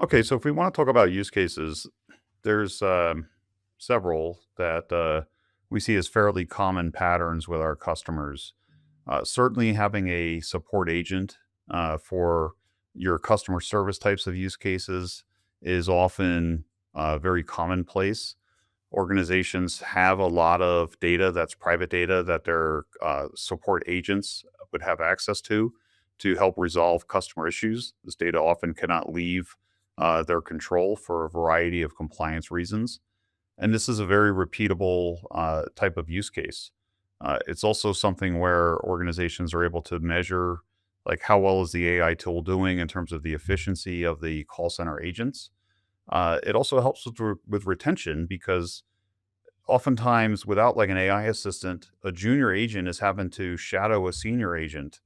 Okay, so if we want to talk about use cases, there's several that we see as fairly common patterns with our customers. Certainly, having a support agent for your customer service types of use cases is often very commonplace. Organizations have a lot of data that's private data that their support agents would have access to help resolve customer issues. This data often cannot leave their control for a variety of compliance reasons. And this is a very repeatable type of use case. It's also something where organizations are able to measure like how well is the AI tool doing in terms of the efficiency of the call center agents. It also helps with retention because oftentimes without like an AI assistant, a junior agent is having to shadow a senior agent.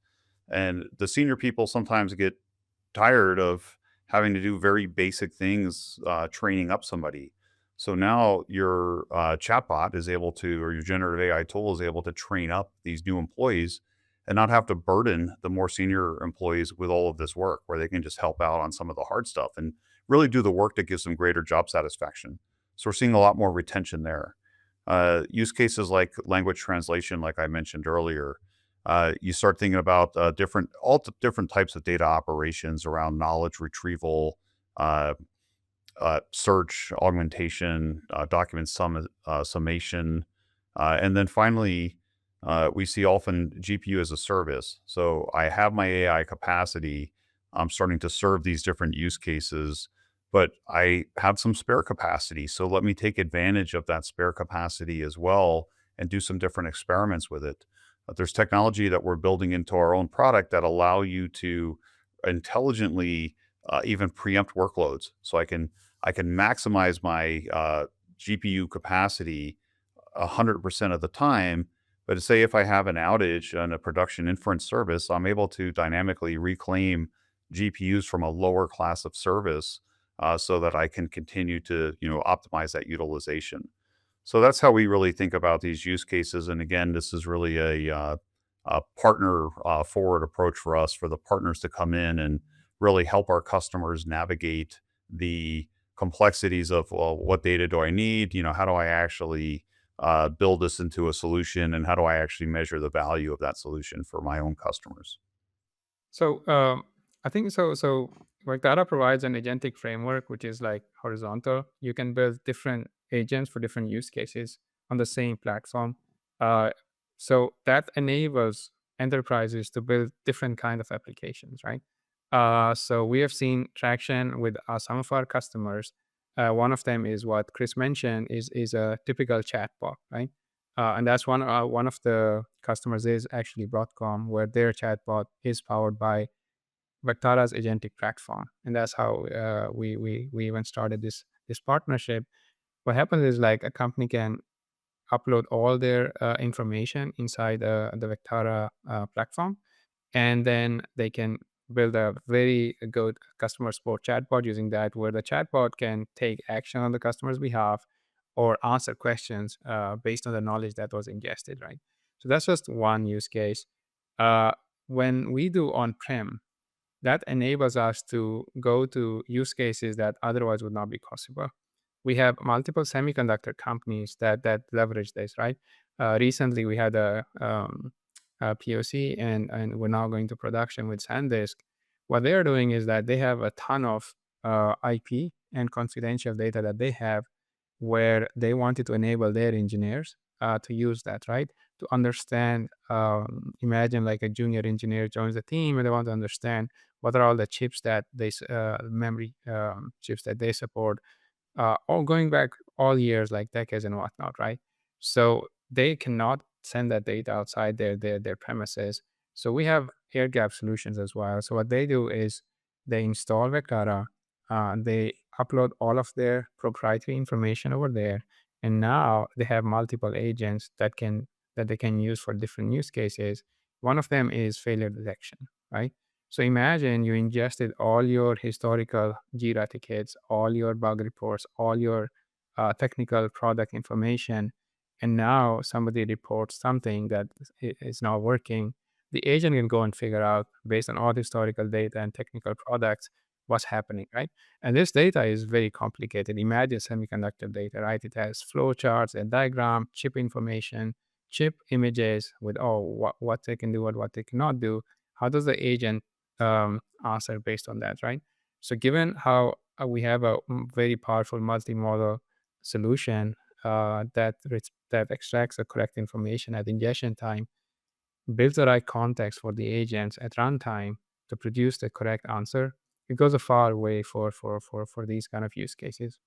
And the senior people sometimes get tired of having to do very basic things, training up somebody. So now your chatbot is able to, or your generative AI tool is able to train up these new employees and not have to burden the more senior employees with all of this work, where they can just help out on some of the hard stuff and really do the work that gives them greater job satisfaction. So we're seeing a lot more retention there. Use cases like language translation, like I mentioned earlier, you start thinking about different types of data operations around knowledge retrieval, uh, search, augmentation, summation, and then finally, we see often GPU as a service. So I have my AI capacity. I'm starting to serve these different use cases, but I have some spare capacity. So let me take advantage of that spare capacity as well and do some different experiments with it. There's technology that we're building into our own product that allow you to intelligently even preempt workloads. So I can maximize my GPU capacity 100% of the time. But say if I have an outage on a production inference service, I'm able to dynamically reclaim GPUs from a lower class of service so that I can continue to optimize that utilization. So that's how we really think about these use cases. And again, this is really a partner forward approach for us, for the partners to come in and really help our customers navigate the complexities of, well, what data do I need? How do I actually build this into a solution, and how do I actually measure the value of that solution for my own customers? So I think so. So Vectara provides an agentic framework, which is like horizontal. You can build different agents for different use cases on the same platform. Uh, so that enables enterprises to build different kind of applications, right? So we have seen traction with some of our customers. One of them is what Chris mentioned is a typical chatbot, right? And that's one of the customers is actually Broadcom, where their chatbot is powered by Vectara's agentic platform, and that's how we even started this partnership. What happens is like a company can upload all their information inside the Vectara platform, and then they can build a very good customer support chatbot using that, where the chatbot can take action on the customer's behalf or answer questions based on the knowledge that was ingested, right? So that's just one use case. uh, when we do on-prem, that enables us to go to use cases that otherwise would not be possible. We have multiple semiconductor companies that leverage this, right? Recently, we had a POC, and we're now going to production with SanDisk. What they are doing is that they have a ton of IP and confidential data that they have, where they wanted to enable their engineers to use that, right? To understand, imagine like a junior engineer joins the team and they want to understand what are all the chips that memory chips that they support, all going back all years, like decades and whatnot, right? So they cannot send that data outside their premises. So we have air gap solutions as well. So what they do is they install Vectara, they upload all of their proprietary information over there, and now they have multiple agents that they can use for different use cases. One of them is failure detection, right? So imagine you ingested all your historical Jira tickets, all your bug reports, all your technical product information, and now somebody reports something that is not working. The agent can go and figure out based on all the historical data and technical products what's happening, right? And this data is very complicated. Imagine semiconductor data, right? It has flowcharts and diagram, chip information, chip images with what they can do and what they cannot do. How does the agent answer based on that, right? So given how we have a very powerful multimodal solution that extracts the correct information at ingestion time, builds the right context for the agents at runtime to produce the correct answer, it goes a far way for these kind of use cases.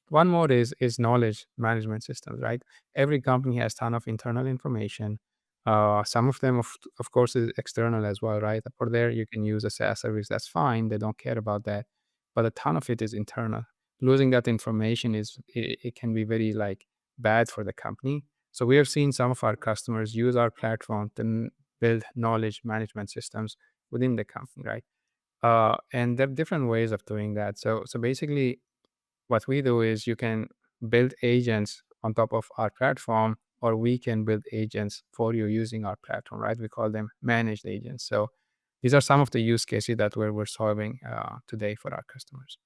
One more is knowledge management systems, right? Every company has ton of internal information. Some of them, of course, is external as well, right? For there, you can use a SaaS service. That's fine. They don't care about that. But a ton of it is internal. Losing that information it can be very like bad for the company. So we have seen some of our customers use our platform to build knowledge management systems within the company, right? And there are different ways of doing that. So basically, what we do is you can build agents on top of our platform, or we can build agents for you using our platform, right? We call them managed agents. So these are some of the use cases that we're solving today for our customers.